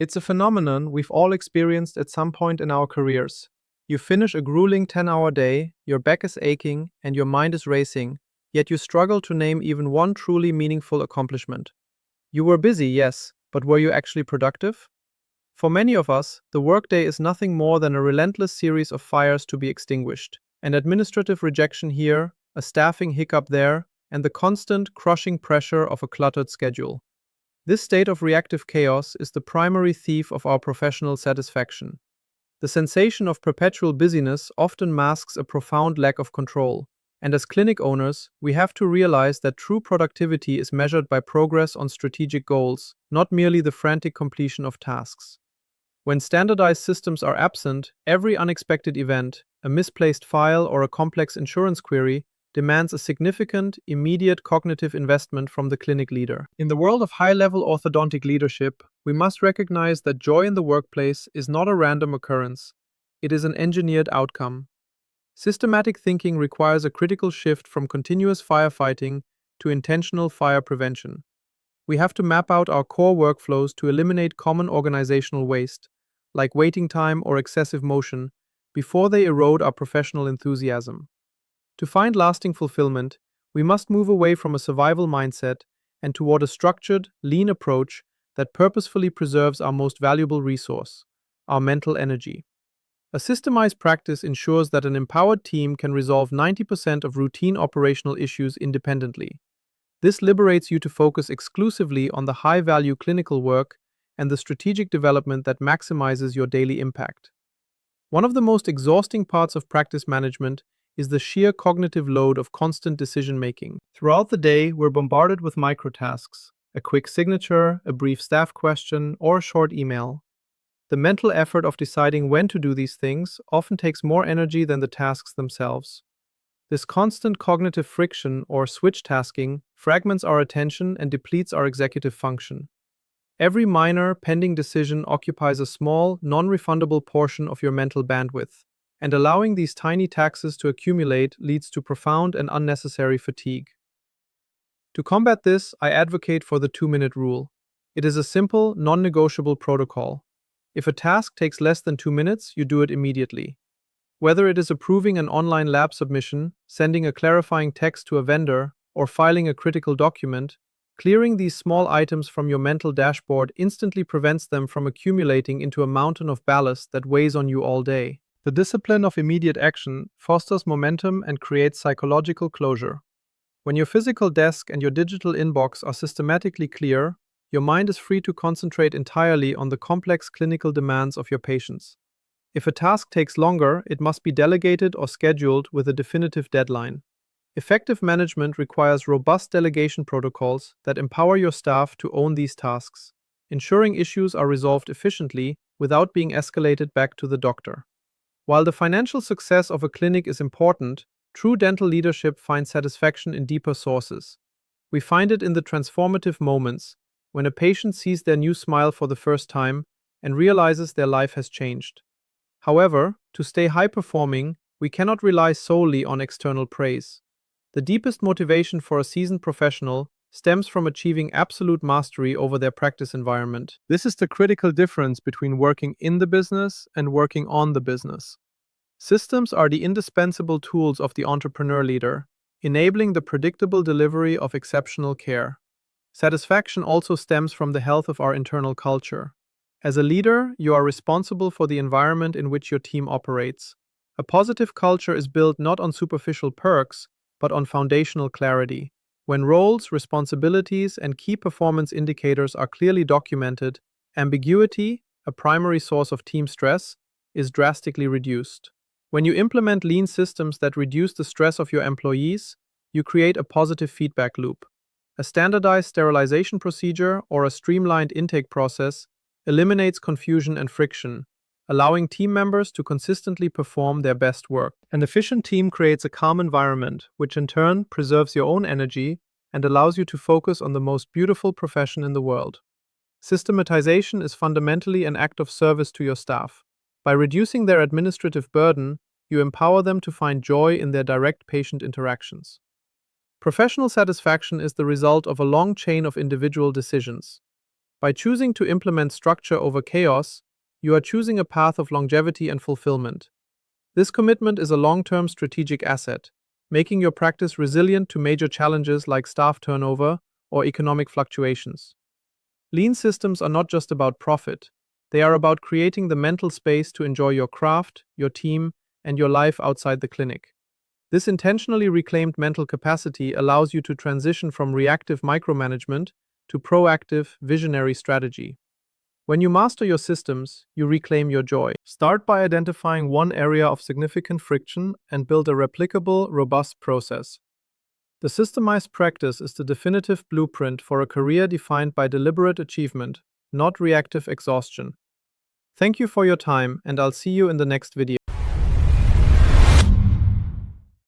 It's a phenomenon we've all experienced at some point in our careers. You finish a grueling 10-hour day, your back is aching, and your mind is racing, yet you struggle to name even one truly meaningful accomplishment. You were busy, yes, but were you actually productive? For many of us, the workday is nothing more than a relentless series of fires to be extinguished. An administrative rejection here, a staffing hiccup there, and the constant, crushing pressure of a cluttered schedule. This state of reactive chaos is the primary thief of our professional satisfaction. The sensation of perpetual busyness often masks a profound lack of control. And as clinic owners, we have to realize that true productivity is measured by progress on strategic goals, not merely the frantic completion of tasks. When standardized systems are absent, every unexpected event, a misplaced file or a complex insurance query, demands a significant, immediate cognitive investment from the clinic leader. In the world of high-level orthodontic leadership, we must recognize that joy in the workplace is not a random occurrence. It is an engineered outcome. Systematic thinking requires a critical shift from continuous firefighting to intentional fire prevention. We have to map out our core workflows to eliminate common organizational waste, like waiting time or excessive motion, before they erode our professional enthusiasm. To find lasting fulfillment, we must move away from a survival mindset and toward a structured, lean approach that purposefully preserves our most valuable resource, our mental energy. A systemized practice ensures that an empowered team can resolve 90% of routine operational issues independently. This liberates you to focus exclusively on the high-value clinical work and the strategic development that maximizes your daily impact. One of the most exhausting parts of practice management is the sheer cognitive load of constant decision-making. Throughout the day, we're bombarded with microtasks, a quick signature, a brief staff question, or a short email. The mental effort of deciding when to do these things often takes more energy than the tasks themselves. This constant cognitive friction, or switch tasking, fragments our attention and depletes our executive function. Every minor, pending decision occupies a small, non-refundable portion of your mental bandwidth, and allowing these tiny taxes to accumulate leads to profound and unnecessary fatigue. To combat this, I advocate for the 2-minute rule. It is a simple, non-negotiable protocol. If a task takes less than 2 minutes, you do it immediately. Whether it is approving an online lab submission, sending a clarifying text to a vendor, or filing a critical document, clearing these small items from your mental dashboard instantly prevents them from accumulating into a mountain of ballast that weighs on you all day. The discipline of immediate action fosters momentum and creates psychological closure. When your physical desk and your digital inbox are systematically clear, your mind is free to concentrate entirely on the complex clinical demands of your patients. If a task takes longer, it must be delegated or scheduled with a definitive deadline. Effective management requires robust delegation protocols that empower your staff to own these tasks, ensuring issues are resolved efficiently without being escalated back to the doctor. While the financial success of a clinic is important, true dental leadership finds satisfaction in deeper sources. We find it in the transformative moments when a patient sees their new smile for the first time and realizes their life has changed. However, to stay high-performing, we cannot rely solely on external praise. The deepest motivation for a seasoned professional stems from achieving absolute mastery over their practice environment. This is the critical difference between working in the business and working on the business. Systems are the indispensable tools of the entrepreneur leader, enabling the predictable delivery of exceptional care. Satisfaction also stems from the health of our internal culture. As a leader, you are responsible for the environment in which your team operates. A positive culture is built not on superficial perks, but on foundational clarity. When roles, responsibilities, and key performance indicators are clearly documented, ambiguity, a primary source of team stress, is drastically reduced. When you implement lean systems that reduce the stress of your employees, you create a positive feedback loop. A standardized sterilization procedure or a streamlined intake process eliminates confusion and friction, allowing team members to consistently perform their best work. An efficient team creates a calm environment, which in turn preserves your own energy and allows you to focus on the most beautiful profession in the world. Systematization is fundamentally an act of service to your staff. By reducing their administrative burden, you empower them to find joy in their direct patient interactions. Professional satisfaction is the result of a long chain of individual decisions. By choosing to implement structure over chaos, you are choosing a path of longevity and fulfillment. This commitment is a long-term strategic asset, making your practice resilient to major challenges like staff turnover or economic fluctuations. Lean systems are not just about profit, they are about creating the mental space to enjoy your craft, your team, and your life outside the clinic. This intentionally reclaimed mental capacity allows you to transition from reactive micromanagement to proactive, visionary strategy. When you master your systems, you reclaim your joy. Start by identifying one area of significant friction and build a replicable, robust process. The systemized practice is the definitive blueprint for a career defined by deliberate achievement, not reactive exhaustion. Thank you for your time, and I'll see you in the next video.